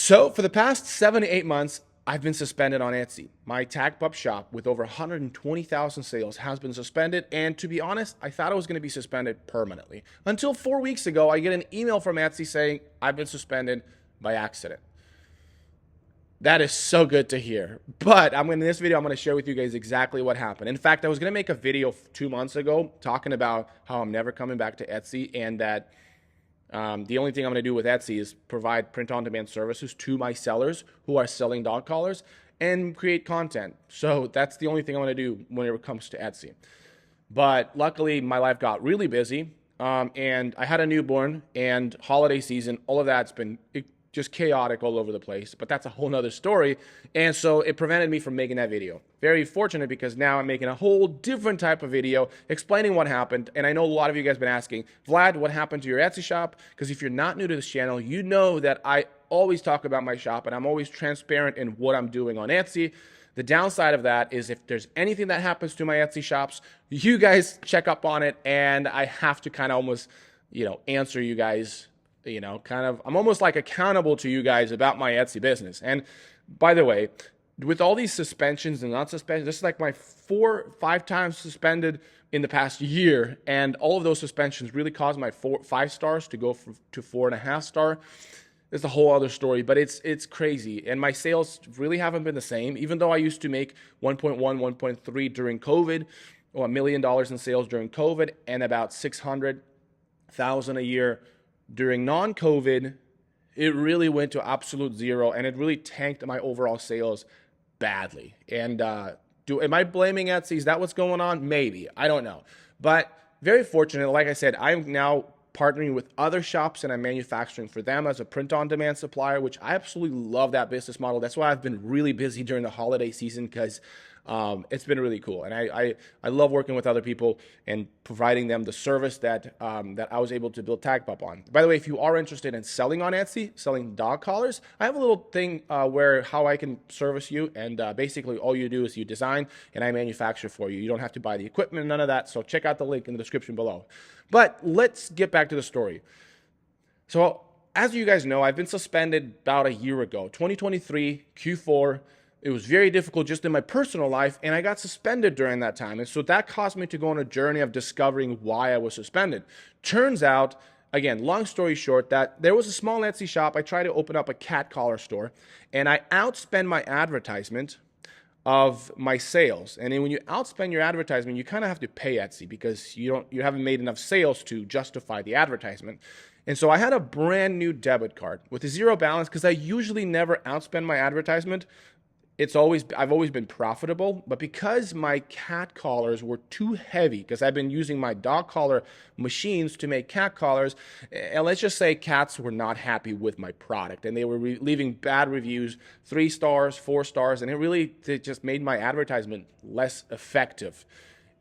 So for the past 7 to 8 months, I've been suspended on Etsy. My tag pup shop with over 120,000 sales has been suspended. And to be honest, I thought it was going to be suspended permanently. Until 4 weeks ago, I get an email from Etsy saying I've been suspended by accident. That is so good to hear. But in this video, I'm going to share with you guys exactly what happened. In fact, I was going to make a video 2 months ago talking about how I'm never coming back to Etsy and that the only thing I'm going to do with Etsy is provide print-on-demand services to my sellers who are selling dog collars and create content. So that's the only thing I'm going to do when it comes to Etsy. But luckily, my life got really busy, and I had a newborn and holiday season. All of that's been just chaotic all over the place, but that's a whole nother story. And so it prevented me from making that video. Very fortunate because now I'm making a whole different type of video explaining what happened. And I know a lot of you guys have been asking, Vlad, what happened to your Etsy shop? Because if you're not new to this channel, you know that I always talk about my shop and I'm always transparent in what I'm doing on Etsy. The downside of that is if there's anything that happens to my Etsy shops, you guys check up on it and I have to kind of almost, answer you guys. I'm almost like accountable to you guys about my Etsy business. And by the way, with all these suspensions and not suspensions, this is like my 5 times suspended in the past year. And all of those suspensions really caused my 5 stars to go to 4.5 star. It's a whole other story, but it's crazy. And my sales really haven't been the same, even though I used to make 1.1, 1.3 during COVID, or $1 million in sales during COVID, and about 600,000 a year during non-COVID. It really went to absolute zero, and it really tanked my overall sales badly. And am I blaming Etsy? Is that what's going on? Maybe. I don't know. But very fortunate, like I said, I'm now partnering with other shops and I'm manufacturing for them as a print-on-demand supplier, which I absolutely love that business model. That's why I've been really busy during the holiday season because it's been really cool. And I love working with other people and providing them the service that I was able to build tag pup on. By the way, if you are interested in selling on Etsy, selling dog collars, I have a little thing where how I can service you. And basically all you do is you design and I manufacture for you. You don't have to buy the equipment, none of that. So check out the link in the description below. But let's get back to the story. So as you guys know, I've been suspended about a year ago, 2023 Q4. It was very difficult just in my personal life, and I got suspended during that time. And so that caused me to go on a journey of discovering why I was suspended. Turns out, again, long story short, that there was a small Etsy shop. I tried to open up a cat collar store, and I outspent my advertisement of my sales. And then when you outspend your advertisement, you kind of have to pay Etsy because you haven't made enough sales to justify the advertisement. And so I had a brand new debit card with a zero balance because I usually never outspend my advertisement. I've always been profitable, but because my cat collars were too heavy, because I've been using my dog collar machines to make cat collars, and let's just say cats were not happy with my product, and they were leaving bad reviews, 3 stars, 4 stars, and it just made my advertisement less effective.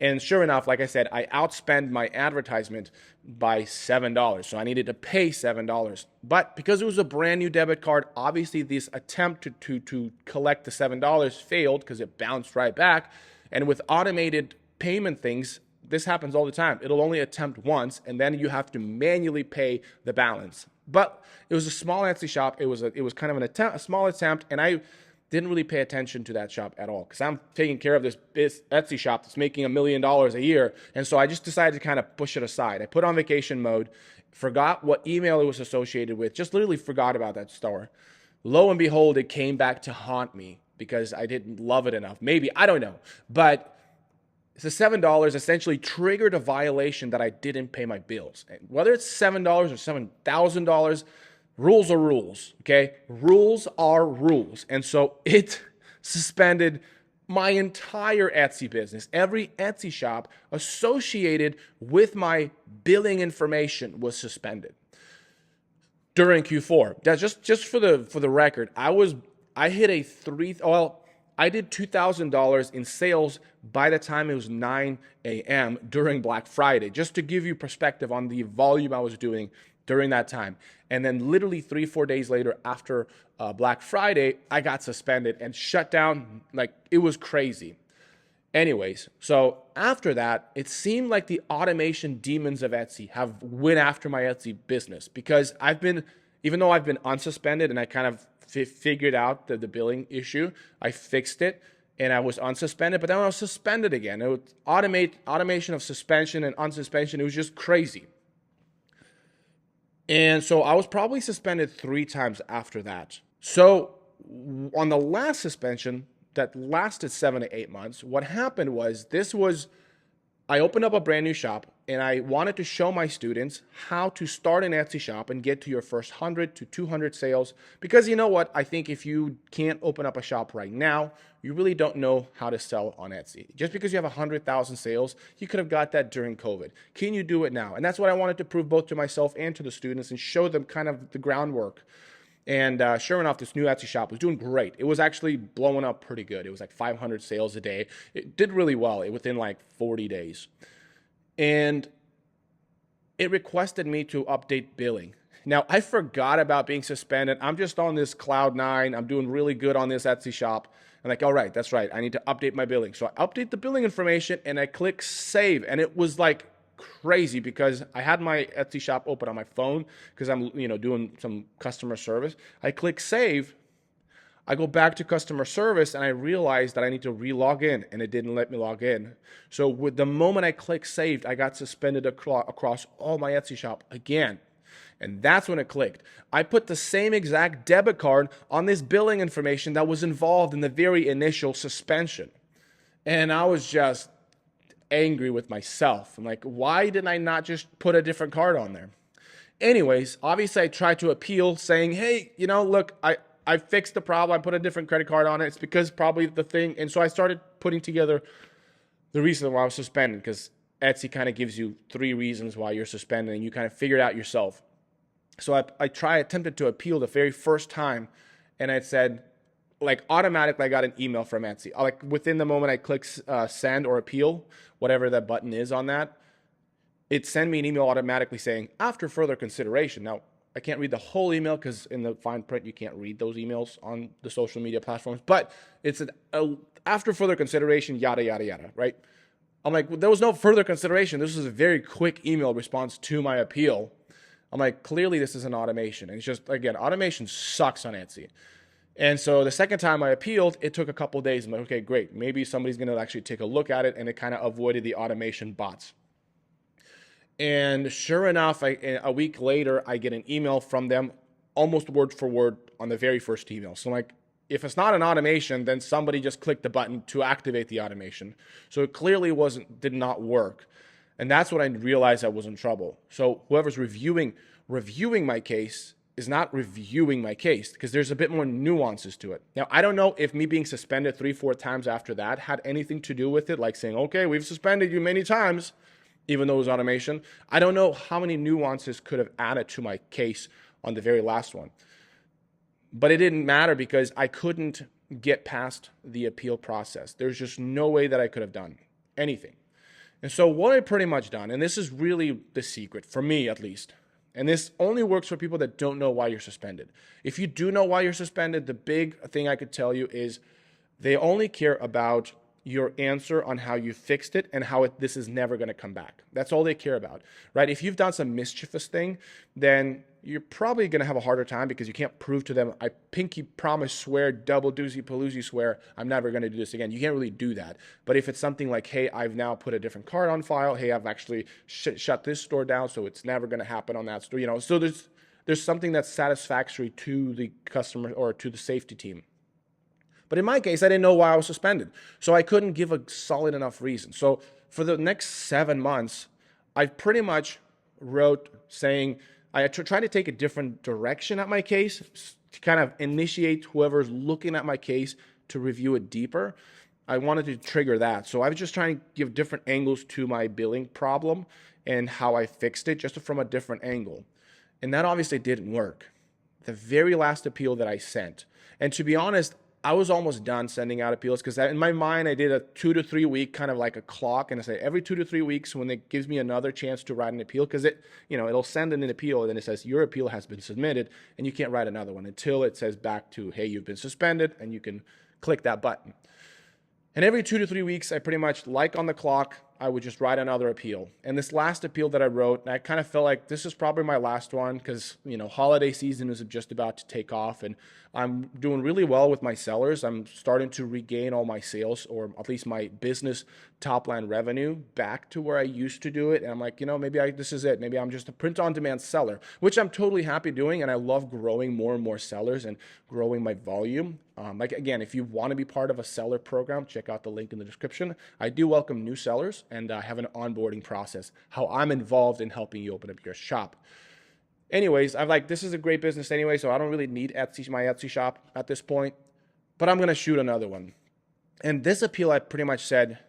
And sure enough, like I said, I outspent my advertisement by $7. So I needed to pay $7. But because it was a brand new debit card, obviously this attempt to collect the $7 failed because it bounced right back. And with automated payment things, this happens all the time. It'll only attempt once, and then you have to manually pay the balance. But it was a small Etsy shop. It was kind of a small attempt, and I didn't really pay attention to that shop at all because I'm taking care of this Etsy shop that's making $1 million a year. And so I just decided to kind of push it aside. I put on vacation mode, forgot what email it was associated with, just literally forgot about that store. Lo and behold, it came back to haunt me because I didn't love it enough. Maybe, I don't know. But the $7 essentially triggered a violation that I didn't pay my bills. And whether it's $7 or $7,000, rules are rules, okay? Rules are rules. And so it suspended my entire Etsy business. Every Etsy shop associated with my billing information was suspended during Q4. That's just for the record. I did $2,000 in sales by the time it was 9 a.m. during Black Friday, just to give you perspective on the volume I was doing during that time. And then literally 3-4 days later after Black Friday, I got suspended and shut down. Like, it was crazy. Anyways, so after that, it seemed like the automation demons of Etsy went after my Etsy business because even though I've been unsuspended and I kind of figured out the billing issue. I fixed it, and I was unsuspended. But then I was suspended again. It was automation of suspension and unsuspension. It was just crazy. And so I was probably suspended 3 times after that. So on the last suspension that lasted 7 to 8 months, what happened was I opened up a brand new shop, and I wanted to show my students how to start an Etsy shop and get to your first 100 to 200 sales. Because you know what? I think if you can't open up a shop right now, you really don't know how to sell on Etsy. Just because you have 100,000 sales, you could have got that during COVID. Can you do it now? And that's what I wanted to prove both to myself and to the students and show them kind of the groundwork. And sure enough, this new Etsy shop was doing great. It was actually blowing up pretty good. It was like 500 sales a day. It did really well within like 40 days. And it requested me to update billing. Now, I forgot about being suspended. I'm just on this cloud 9. I'm doing really good on this Etsy shop. I'm like, all right, that's right. I need to update my billing. So I update the billing information, and I click save. And it was like crazy because I had my Etsy shop open on my phone because I'm doing some customer service. I click save. I go back to customer service, and I realized that I need to re-log in, and it didn't let me log in. So with the moment I click saved, I got suspended across all my Etsy shop again. And that's when it clicked. I put the same exact debit card on this billing information that was involved in the very initial suspension. And I was just angry with myself. I'm like, why didn't I not just put a different card on there? Anyways, obviously I tried to appeal saying, hey, look, I fixed the problem. I put a different credit card on it. It's because probably the thing. And so I started putting together the reason why I was suspended, because Etsy kind of gives you 3 reasons why you're suspended, and you kind of figure it out yourself. So I attempted to appeal the very first time, and it said, automatically I got an email from Etsy. Within the moment I click send or appeal, whatever that button is on that, it sent me an email automatically saying, after further consideration. Now, I can't read the whole email because in the fine print, you can't read those emails on the social media platforms, but it's after further consideration, yada, yada, yada, right? I'm like, there was no further consideration. This was a very quick email response to my appeal. I'm like, clearly this is an automation. And it's just, again, automation sucks on Etsy. And so the second time I appealed, it took a couple of days. I'm like, okay, great. Maybe somebody's going to actually take a look at it, and it kind of avoided the automation bots. And sure enough, a week later, I get an email from them, almost word for word on the very first email. So I'm like, if it's not an automation, then somebody just clicked the button to activate the automation. So it clearly did not work. And that's when I realized I was in trouble. So whoever's reviewing my case is not reviewing my case, because there's a bit more nuances to it. Now, I don't know if me being suspended 3-4 times after that had anything to do with it, like saying, okay, we've suspended you many times, even though it was automation. I don't know how many nuances could have added to my case on the very last one. But it didn't matter because I couldn't get past the appeal process. There's just no way that I could have done anything. And so what I pretty much done, and this is really the secret, for me at least, and this only works for people that don't know why you're suspended. If you do know why you're suspended, the big thing I could tell you is they only care about your answer on how you fixed it and how this is never going to come back. That's all they care about, right? If you've done some mischievous thing, then you're probably going to have a harder time because you can't prove to them, I pinky promise, swear, double doozy paloozy swear, I'm never going to do this again. You can't really do that. But if it's something like, hey, I've now put a different card on file, hey, I've actually shut this store down, so it's never going to happen on that store, so there's something that's satisfactory to the customer or to the safety team. But in my case, I didn't know why I was suspended. So I couldn't give a solid enough reason. So for the next 7 months, I pretty much wrote saying, I tried to take a different direction at my case to kind of initiate whoever's looking at my case to review it deeper. I wanted to trigger that. So I was just trying to give different angles to my billing problem and how I fixed it just from a different angle. And that obviously didn't work. The very last appeal that I sent, and to be honest, I was almost done sending out appeals because in my mind, I did a 2 to 3 week kind of like a clock, and I say every 2 to 3 weeks when it gives me another chance to write an appeal, because it'll send in an appeal and then it says your appeal has been submitted and you can't write another one until it says back to, hey, you've been suspended, and you can click that button. And every 2 to 3 weeks, I pretty much, like on the clock, I would just write another appeal. And this last appeal that I wrote, I kind of felt like this is probably my last one because, holiday season is just about to take off. And I'm doing really well with my sellers. I'm starting to regain all my sales, or at least my business top line revenue, back to where I used to do it. And I'm like, maybe this is it. Maybe I'm just a print on demand seller, which I'm totally happy doing. And I love growing more and more sellers and growing my volume. Like, again, if you want to be part of a seller program, check out the link in the description. I do welcome new sellers, and I have an onboarding process, how I'm involved in helping you open up your shop. Anyways, I'm like, this is a great business anyway, so I don't really need my Etsy shop at this point, but I'm going to shoot another one. And this appeal, I pretty much said,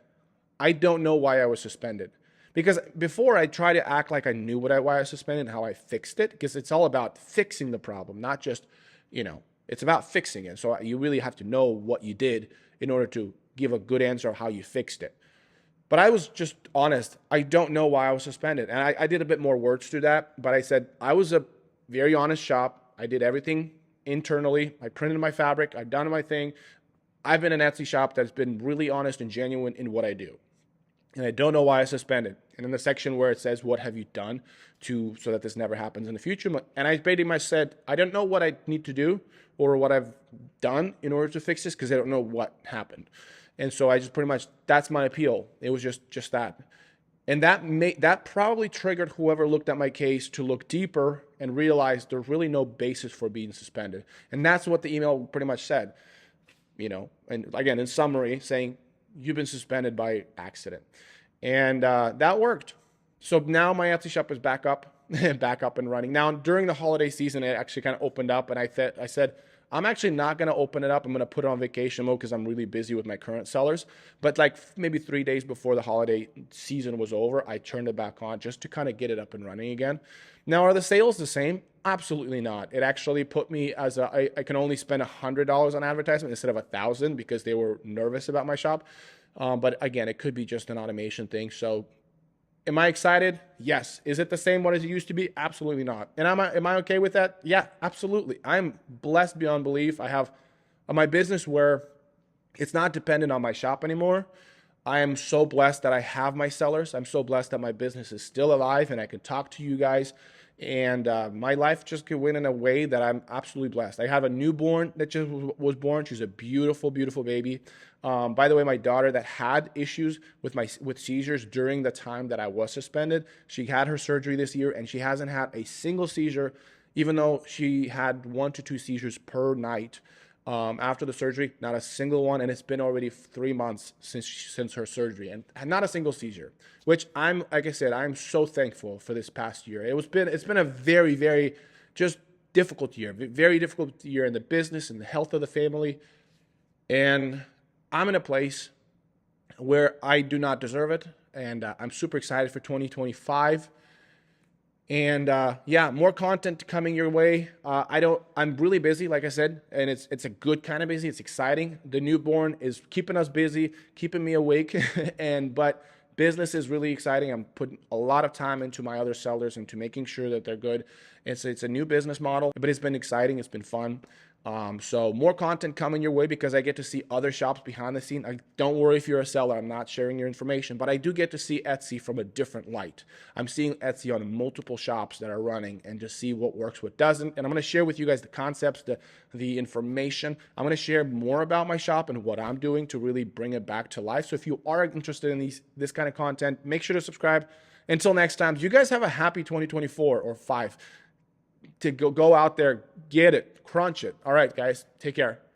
I don't know why I was suspended. Because before, I tried to act like I knew why I was suspended and how I fixed it, because it's all about fixing the problem, not just, it's about fixing it. So you really have to know what you did in order to give a good answer of how you fixed it. But I was just honest. I don't know why I was suspended. And I did a bit more words to that, but I said I was a very honest shop. I did everything internally. I printed my fabric. I've done my thing. I've been an Etsy shop that's been really honest and genuine in what I do. And I don't know why I suspended. And in the section where it says, what have you done so that this never happens in the future? And I pretty much said, I don't know what I need to do or what I've done in order to fix this, because I don't know what happened. And so I just pretty much, that's my appeal. It was just that. And that probably triggered whoever looked at my case to look deeper and realize there's really no basis for being suspended. And that's what the email pretty much said. And again, in summary, saying you've been suspended by accident. And that worked. So now my Etsy shop is back up and running. Now, during the holiday season, it actually kind of opened up, and I said, I'm actually not going to open it up. I'm going to put it on vacation mode because I'm really busy with my current sellers. But like maybe 3 days before the holiday season was over, I turned it back on just to kind of get it up and running again. Now, are the sales the same? Absolutely not. It actually put me as I can only spend $100 on advertisement instead of $1,000 because they were nervous about my shop. But again, it could be just an automation thing. So am I excited? Yes. Is it the same what it used to be? Absolutely not. And am I okay with that? Yeah, absolutely. I'm blessed beyond belief. I have my business where it's not dependent on my shop anymore. I am so blessed that I have my sellers. I'm so blessed that my business is still alive and I can talk to you guys. And my life just could win in a way that I'm absolutely blessed. I have a newborn that just was born. She's a beautiful, beautiful baby. By the way, my daughter that had issues with seizures during the time that I was suspended, she had her surgery this year and she hasn't had a single seizure, even though she had 1 to 2 seizures per night. After the surgery, not a single one, and it's been already 3 months since her surgery, and not a single seizure. Which like I said, I'm so thankful for this past year. It's been a very, very just difficult year, very difficult year in the business and the health of the family, and I'm in a place where I do not deserve it, and I'm super excited for 2025. And yeah, more content coming your way. I'm really busy, like I said, and it's a good kind of busy. It's exciting. The newborn is keeping us busy, keeping me awake, but business is really exciting. I'm putting a lot of time into my other sellers and to making sure that they're good. It's a new business model, but it's been exciting. It's been fun. So more content coming your way because I get to see other shops behind the scene. Don't worry if you're a seller, I'm not sharing your information, but I do get to see Etsy from a different light. I'm seeing Etsy on multiple shops that are running and just see what works, what doesn't. And I'm going to share with you guys the concepts, the information. I'm going to share more about my shop and what I'm doing to really bring it back to life. So if you are interested in this kind of content, make sure to subscribe. Until next time, you guys have a happy 2024 or 5. To go out there, get it, crunch it. All right, guys, take care.